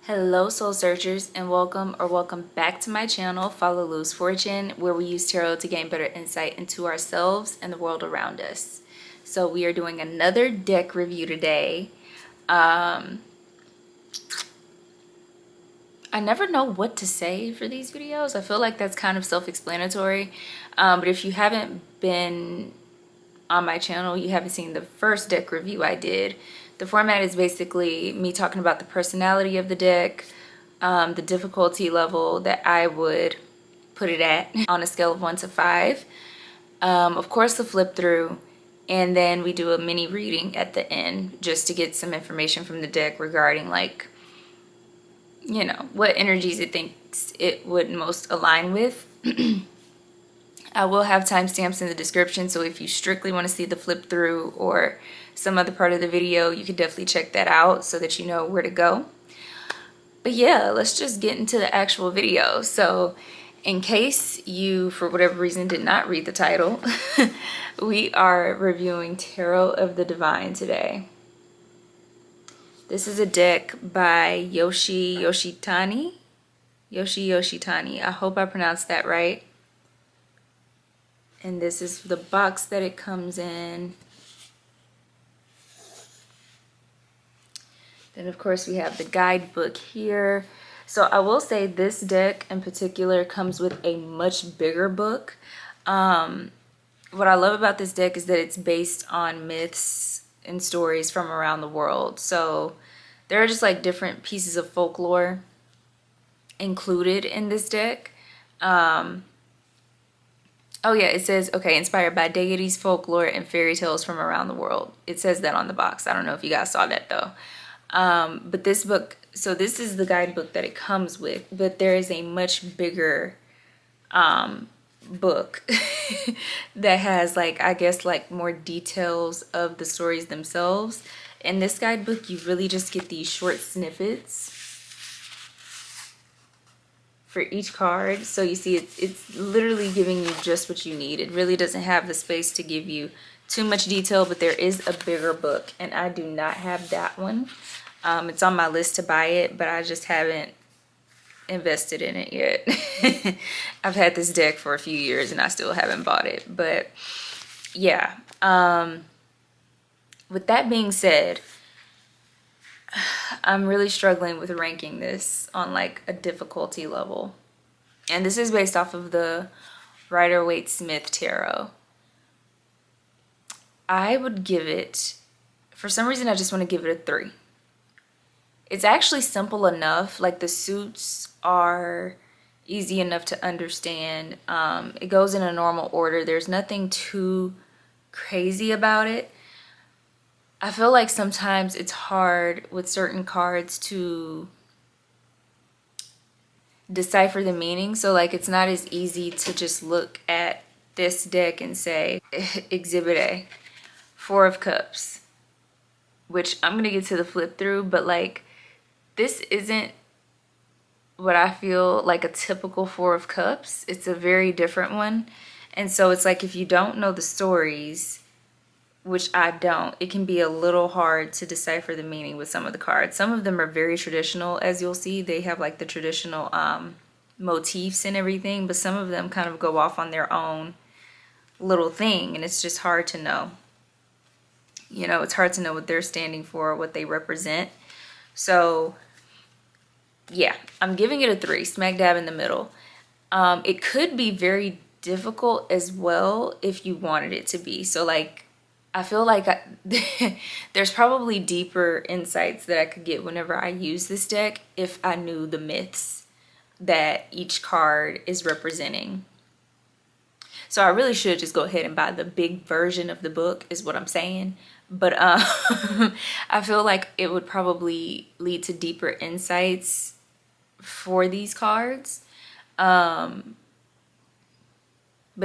Hello soul searchers, and welcome back to my channel Falolu's Fortune, where we use tarot to gain better insight into ourselves and the world around us. So we are doing another deck review today. I never know what to say for these videos. I feel like that's kind of self-explanatory, but if you haven't been on my channel, you haven't seen the first deck review I did. The format is basically me talking about the personality of the deck, the difficulty level that I would put it at on a scale of 1 to 5. Of course, the flip through, and then we do a mini reading at the end just to get some information from the deck regarding, like, you know, what energies it thinks it would most align with. I will have timestamps in the description, so if you strictly want to see the flip through or some other part of the video, you can definitely check that out so that you know where to go. But yeah, let's just get into the actual video. So in case you, for whatever reason, did not read the title, we are reviewing Tarot of the Divine today. This is a deck by Yoshi Yoshitani. I hope I pronounced that right. And this is the box that it comes in. Then of course we have the guidebook here. So I will say this deck in particular comes with a much bigger book. What I love about this deck is that it's based on myths and stories from around the world. So there are just like different pieces of folklore included in this deck. Oh yeah, it says, okay, inspired by deities, folklore, and fairy tales from around the world. It says that on the box. I don't know if you guys saw that though. But this book, so this is the guidebook that it comes with, but there is a much bigger book that has, like, I guess, like more details of the stories themselves. In this guidebook, you really just get these short snippets for each card. So you see it's literally giving you just what you need. It really doesn't have the space to give you too much detail, but there is a bigger book and I do not have that one. It's on my list to buy it, but I just haven't invested in it yet. I've had this deck for a few years and I still haven't bought it. But yeah, with that being said, I'm really struggling with ranking this on like a difficulty level. And this is based off of the Rider-Waite-Smith Tarot. I would give it, for some reason, I just want to give it a 3. It's actually simple enough. Like, the suits are easy enough to understand. It goes in a normal order. There's nothing too crazy about it. I feel like sometimes it's hard with certain cards to decipher the meaning. So like, it's not as easy to just look at this deck and say Exhibit A, 4 of Cups, which I'm gonna get to the flip through, but like, this isn't what I feel like a typical 4 of Cups. It's a very different one. And so it's like, if you don't know the stories, which I don't, it can be a little hard to decipher the meaning with some of the cards. Some of them are very traditional, as you'll see. They have like the traditional motifs and everything, but some of them kind of go off on their own little thing, and it's just hard to know. You know, it's hard to know what they're standing for, what they represent. So yeah, I'm giving it a 3, smack dab in the middle. It could be very difficult as well if you wanted it to be. So like, I feel like there's probably deeper insights that I could get whenever I use this deck if I knew the myths that each card is representing. So I really should just go ahead and buy the big version of the book, is what I'm saying. But I feel like it would probably lead to deeper insights for these cards. But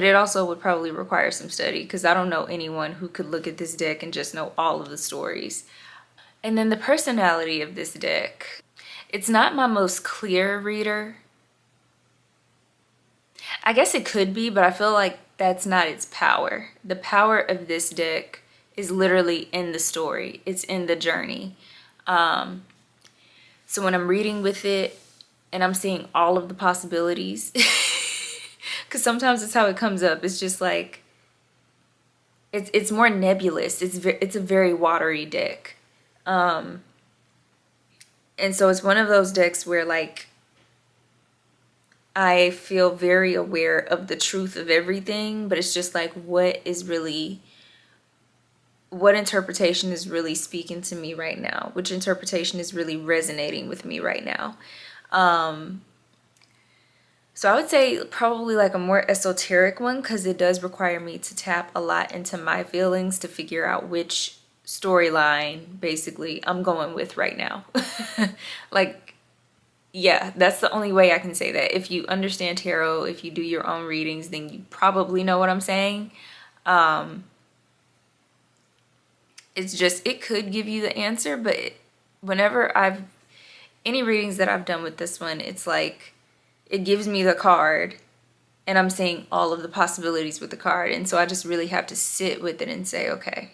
it also would probably require some study, because I don't know anyone who could look at this deck and just know all of the stories. And then the personality of this deck. It's not my most clear reader. I guess it could be, but I feel like that's not its power. The power of this deck is literally in the story. It's in the journey. So when I'm reading with it and I'm seeing all of the possibilities, because sometimes it's how it comes up. It's just like, it's more nebulous. It's a very watery deck. And so it's one of those decks where like I feel very aware of the truth of everything, but it's just like what interpretation is really speaking to me right now? Which interpretation is really resonating with me right now? So I would say probably like a more esoteric one, because it does require me to tap a lot into my feelings to figure out which storyline basically I'm going with right now. Like, yeah, that's the only way I can say that. If you understand tarot, if you do your own readings, then you probably know what I'm saying. It's just, it could give you the answer, but whenever any readings that I've done with this one, it's like, it gives me the card and I'm seeing all of the possibilities with the card. And so I just really have to sit with it and say, okay,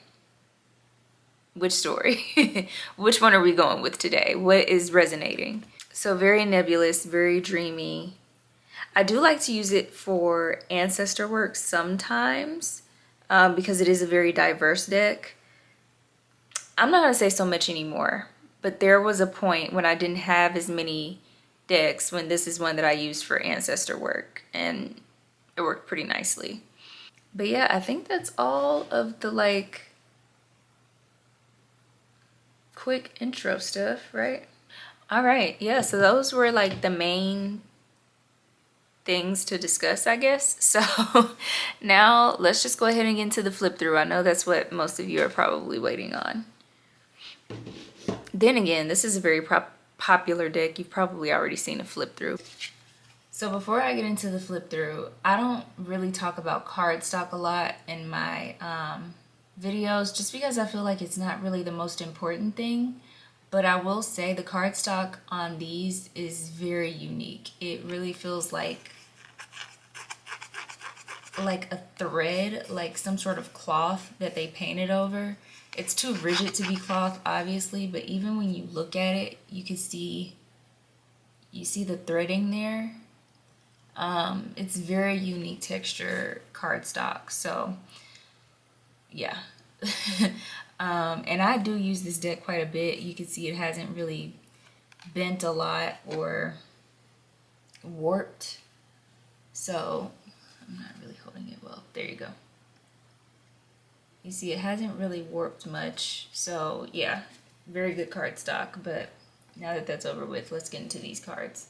which story? Which one are we going with today? What is resonating? So very nebulous, very dreamy. I do like to use it for ancestor work sometimes, because it is a very diverse deck. I'm not going to say so much anymore, but there was a point when I didn't have as many decks, when this is one that I used for ancestor work, and it worked pretty nicely. But yeah, I think that's all of the like quick intro stuff, right? All right, yeah, so those were like the main things to discuss, I guess. So now let's just go ahead and get into the flip through. I know that's what most of you are probably waiting on. Then again, this is a very popular deck. You've probably already seen a flip through. So before I get into the flip through, I don't really talk about cardstock a lot in my videos, just because I feel like it's not really the most important thing. But I will say the cardstock on these is very unique. It really feels like a thread, like some sort of cloth that they painted over. It's too rigid to be cloth, obviously, but even when you look at it, you see the threading there. It's very unique texture cardstock, so yeah. And I do use this deck quite a bit. You can see it hasn't really bent a lot or warped, so I'm not really holding it well. There you go. You see it hasn't really warped much, so yeah, very good cardstock. But now that that's over with, let's get into these cards.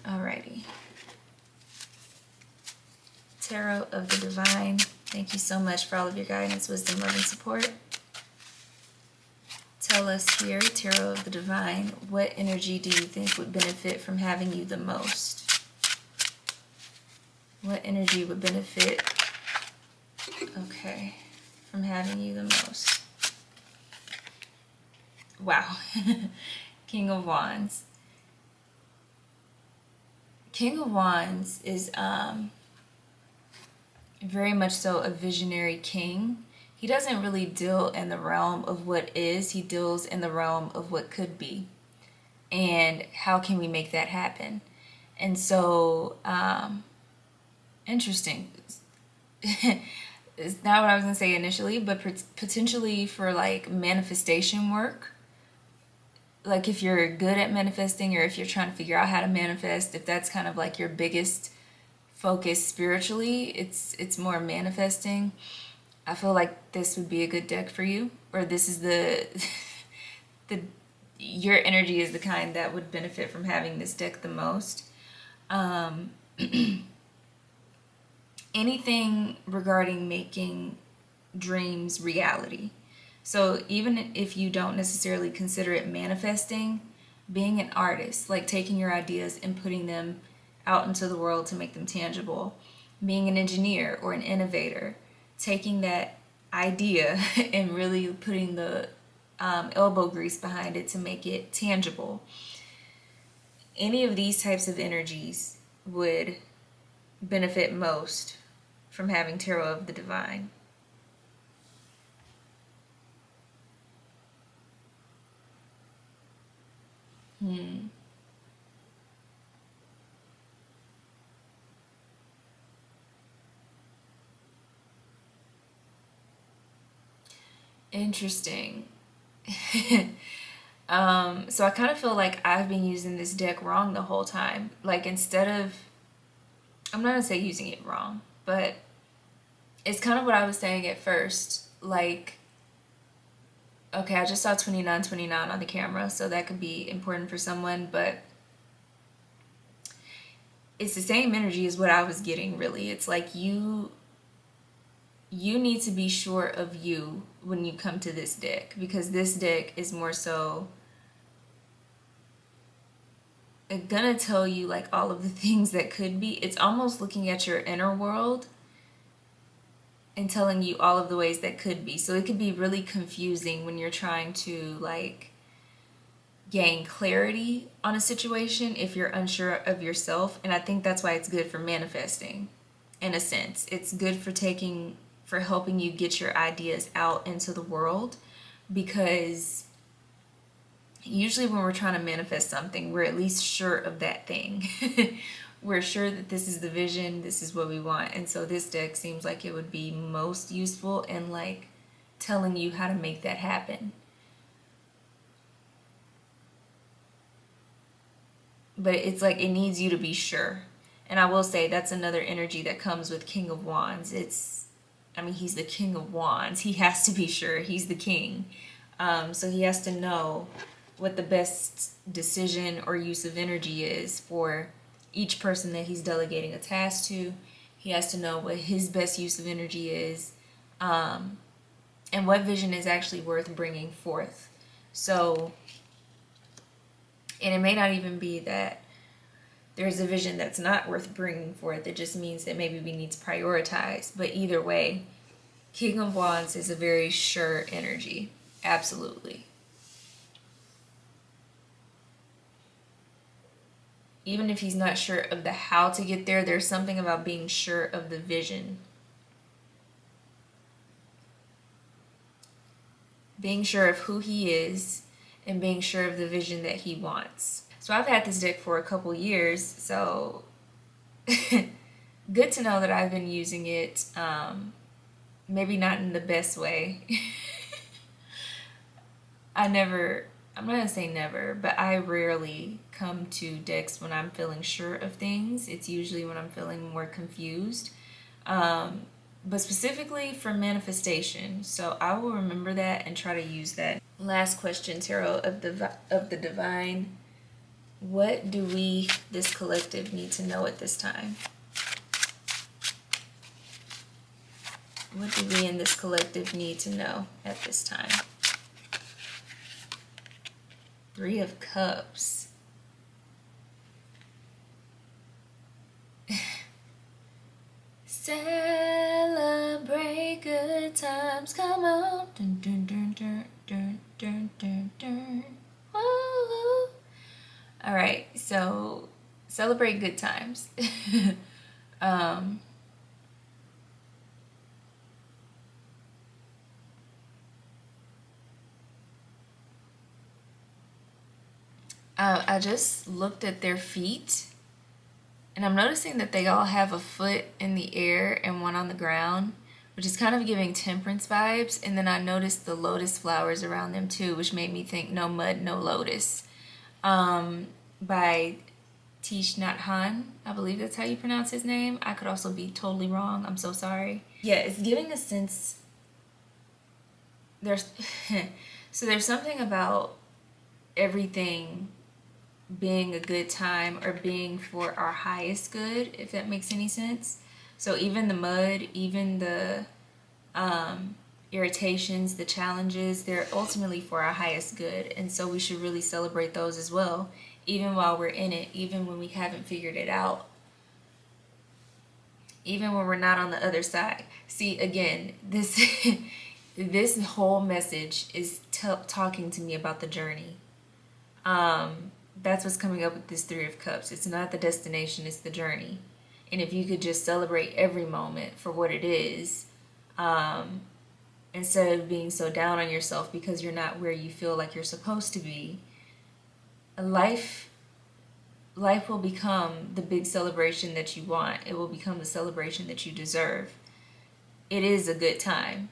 Alrighty. Tarot of the Divine. Thank you so much for all of your guidance, wisdom, love, and support. Tell us here, Tarot of the Divine, what energy do you think would benefit from having you the most? What energy would benefit, okay, from having you the most? Wow. King of Wands. King of Wands is very much so a visionary king. He doesn't really deal in the realm of what is, he deals in the realm of what could be. And how can we make that happen? And so, interesting. It's not what I was going to say initially, but potentially for like manifestation work. Like if you're good at manifesting, or if you're trying to figure out how to manifest, if that's kind of like your biggest focus spiritually, it's more manifesting. I feel like this would be a good deck for you, or this is the your energy is the kind that would benefit from having this deck the most. Anything regarding making dreams reality. So even if you don't necessarily consider it manifesting, being an artist, like taking your ideas and putting them out into the world to make them tangible, being an engineer or an innovator, taking that idea and really putting the elbow grease behind it to make it tangible. Any of these types of energies would benefit most from having Tarot of the Divine. Interesting. So I kind of feel like I've been using this deck wrong the whole time. Like instead of, I'm not gonna say using it wrong, but it's kind of what I was saying at first. Like, okay, I just saw 2929 on the camera, so that could be important for someone, but it's the same energy as what I was getting, really. It's like you need to be sure of you when you come to this deck, because this deck is more so gonna tell you like all of the things that could be. It's almost looking at your inner world and telling you all of the ways that could be. So it could be really confusing when you're trying to like gain clarity on a situation if you're unsure of yourself. And I think that's why it's good for manifesting, in a sense. It's good for helping you get your ideas out into the world, because usually when we're trying to manifest something, we're at least sure of that thing. We're sure that this is the vision, this is what we want. And so this deck seems like it would be most useful in like telling you how to make that happen. But it's like it needs you to be sure. And I will say that's another energy that comes with King of Wands. He's the King of Wands. He has to be sure. He's the king. So he has to know what the best decision or use of energy is for each person that he's delegating a task to. He has to know what his best use of energy is, and what vision is actually worth bringing forth. So, and it may not even be that there's a vision that's not worth bringing forth. It just means that maybe we need to prioritize. But either way, King of Wands is a very sure energy. Absolutely. Even if he's not sure of the how to get there, there's something about being sure of the vision. Being sure of who he is and being sure of the vision that he wants. So I've had this deck for a couple years, so good to know that I've been using it, maybe not in the best way. I'm not going to say never, but I rarely come to decks when I'm feeling sure of things. It's usually when I'm feeling more confused, but specifically for manifestation. So I will remember that and try to use that. Last question, Tarot of the Divine. What do we, this collective, need to know at this time? What do we in this collective need to know at this time? Three of Cups. Celebrate good times, come on. Dun, dun, dun, dun, dun, dun, dun, dun. Whoa. All right, so celebrate good times. I just looked at their feet, and I'm noticing that they all have a foot in the air and one on the ground, which is kind of giving temperance vibes. And then I noticed the lotus flowers around them too, which made me think no mud, no lotus. By Thich Nhat Hanh, I believe that's how you pronounce his name. I could also be totally wrong. I'm so sorry. Yeah, it's giving a sense. There's so there's something about everything being a good time or being for our highest good, if that makes any sense. So even the mud, even the irritations, the challenges, they're ultimately for our highest good. And so we should really celebrate those as well, even while we're in it, even when we haven't figured it out, even when we're not on the other side. See, again, this this whole message is talking to me about the journey. That's what's coming up with this Three of Cups. It's not the destination, it's the journey. And if you could just celebrate every moment for what it is, instead of being so down on yourself because you're not where you feel like you're supposed to be, life will become the big celebration that you want. It will become the celebration that you deserve. It is a good time.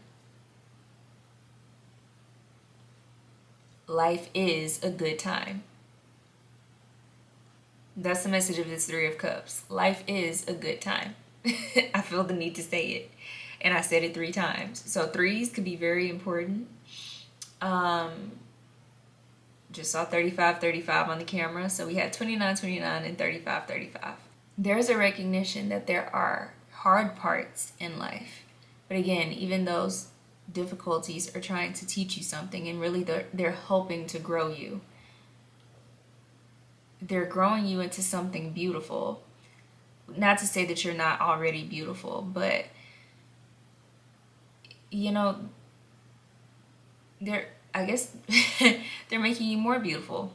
Life is a good time. That's the message of this Three of Cups. Life is a good time. I feel the need to say it. And I said it 3 times. So threes could be very important. Just saw 35 on the camera. So we had 29 and 35. There's a recognition that there are hard parts in life. But again, even those difficulties are trying to teach you something, and really they're hoping to grow you. They're growing you into something beautiful. Not to say that you're not already beautiful, but you know, I guess they're making you more beautiful.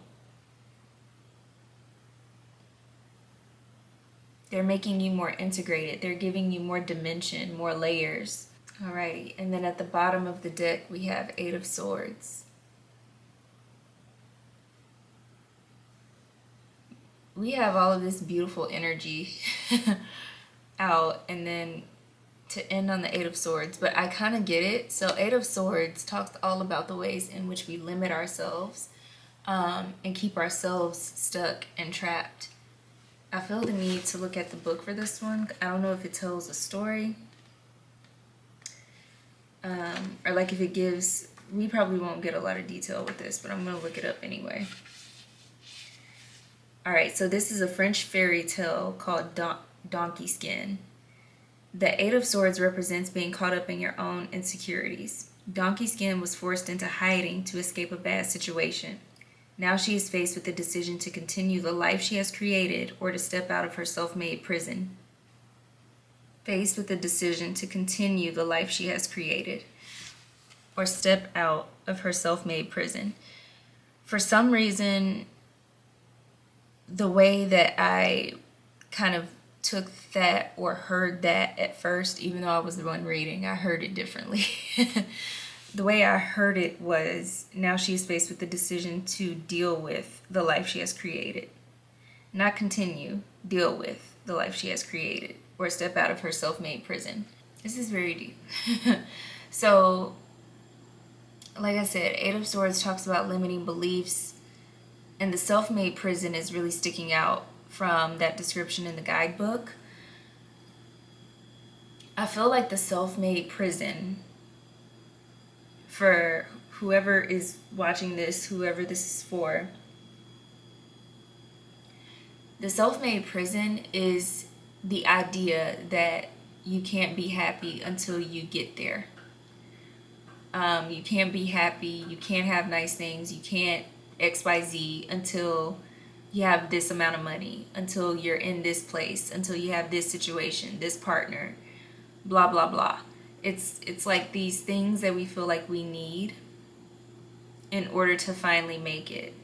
They're making you more integrated. They're giving you more dimension, more layers. Alrighty, and then at the bottom of the deck we have 8 of Swords. We have all of this beautiful energy out, and then to end on the 8 of Swords. But I kind of get it. So 8 of Swords talks all about the ways in which we limit ourselves and keep ourselves stuck and trapped. I feel the need to look at the book for this one. I don't know if it tells a story or like if it gives, we probably won't get a lot of detail with this, but I'm going to look it up anyway. Alright, so this is a French fairy tale called Donkey Skin. The 8 of Swords represents being caught up in your own insecurities. Donkey Skin was forced into hiding to escape a bad situation. Now she is faced with the decision to continue the life she has created or to step out of her self-made prison. Faced with the decision to continue the life she has created or step out of her self-made prison. For some reason, the way that I kind of took that or heard that at first, even though I was the one reading, I heard it differently. The way I heard it was, now she is faced with the decision to deal with the life she has created. Not continue, deal with the life she has created or step out of her self-made prison. This is very deep. So, like I said, 8 of Swords talks about limiting beliefs, and the self-made prison is really sticking out from that description in the guidebook. I feel like the self-made prison, for whoever is watching this, whoever this is for, The self-made prison is the idea that you can't be happy until you get there. You can't be happy, you can't have nice things, you can't XYZ until you have this amount of money, until you're in this place, until you have this situation, this partner, blah blah blah. It's like these things that we feel like we need in order to finally make it.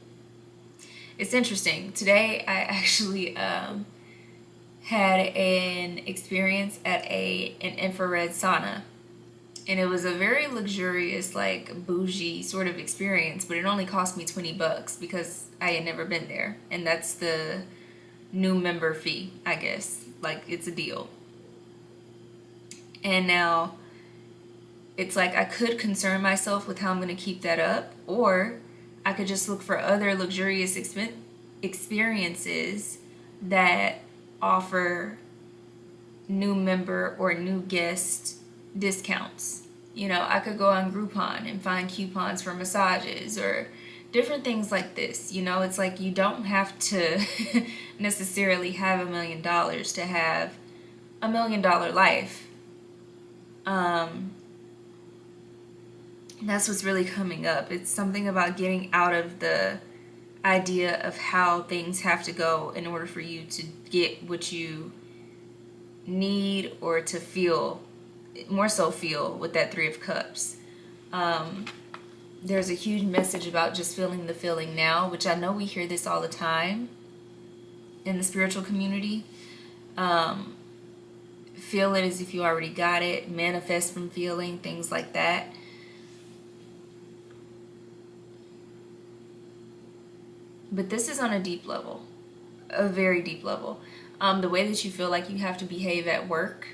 It's interesting. Today I actually had an experience at an infrared sauna. And it was a very luxurious, like bougie sort of experience, but it only cost me $20 because I had never been there. And that's the new member fee, I guess. Like, it's a deal. And now it's like I could concern myself with how I'm going to keep that up, or I could just look for other luxurious experiences that offer new member or new guest discounts. You know, I could go on Groupon and find coupons for massages or different things like this. You know, it's like you don't have to necessarily have $1 million to have $1 million life. That's what's really coming up. It's something about getting out of the idea of how things have to go in order for you to get what you need, or to feel, more so feel, with that Three of Cups. There's a huge message about just feeling the feeling now, which I know we hear this all the time in the spiritual community. Feel it as if you already got it, manifest from feeling, things like that. But this is on a deep level, a very deep level. The way that you feel like you have to behave at work,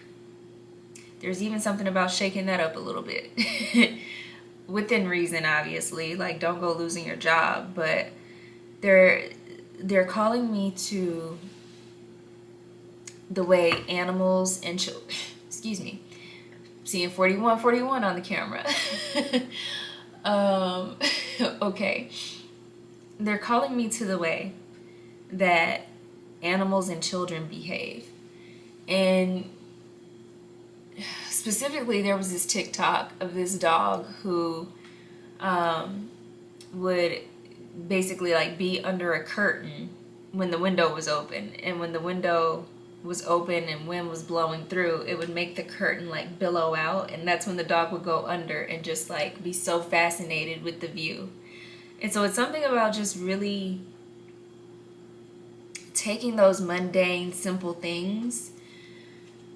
there's even something about shaking that up a little bit. Within reason, obviously. Like, don't go losing your job. But they're calling me to the way animals and excuse me, seeing 4141 on the camera. Okay. They're calling me to the way that animals and children behave. And specifically, there was this TikTok of this dog who would basically like be under a curtain when the window was open. And when the window was open and wind was blowing through, it would make the curtain like billow out. And that's when the dog would go under and just like be so fascinated with the view. And so it's something about just really taking those mundane, simple things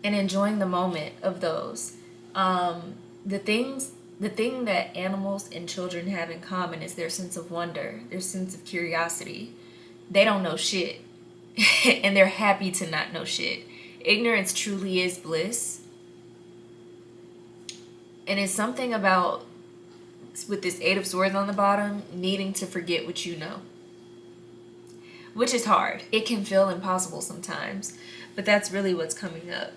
and enjoying the moment of those. The thing that animals and children have in common is their sense of wonder, their sense of curiosity. They don't know shit. And they're happy to not know shit. Ignorance truly is bliss. And it's something about, with this Eight of Swords on the bottom, needing to forget what you know. Which is hard. It can feel impossible sometimes. But that's really what's coming up.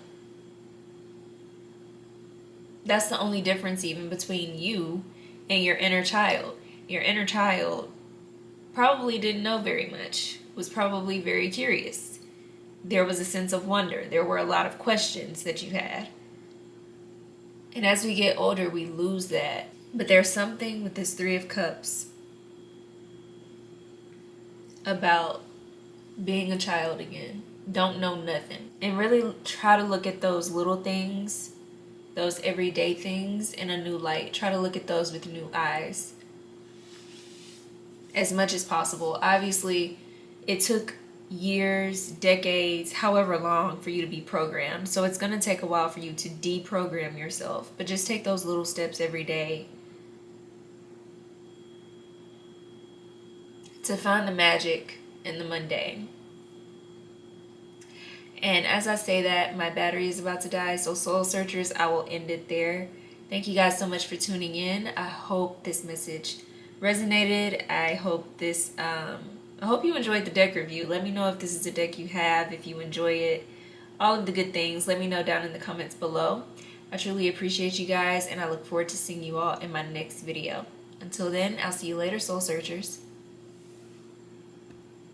That's the only difference even between you and your inner child. Your inner child probably didn't know very much. Was probably very curious. There was a sense of wonder. There were a lot of questions that you had. And as we get older, we lose that. But there's something with this Three of Cups about being a child again. Don't know nothing. And really try to look at those little things, those everyday things, in a new light. Try to look at those with new eyes. As much as possible. Obviously, it took years, decades, however long for you to be programmed. So it's going to take a while for you to deprogram yourself. But just take those little steps every day to find the magic in the mundane. And as I say that, my battery is about to die. So Soul Searchers, I will end it there. Thank you guys so much for tuning in. I hope this message resonated. I hope you enjoyed the deck review. Let me know if this is a deck you have, if you enjoy it, all of the good things. Let me know down in the comments below. I truly appreciate you guys, and I look forward to seeing you all in my next video. Until then, I'll see you later, Soul Searchers.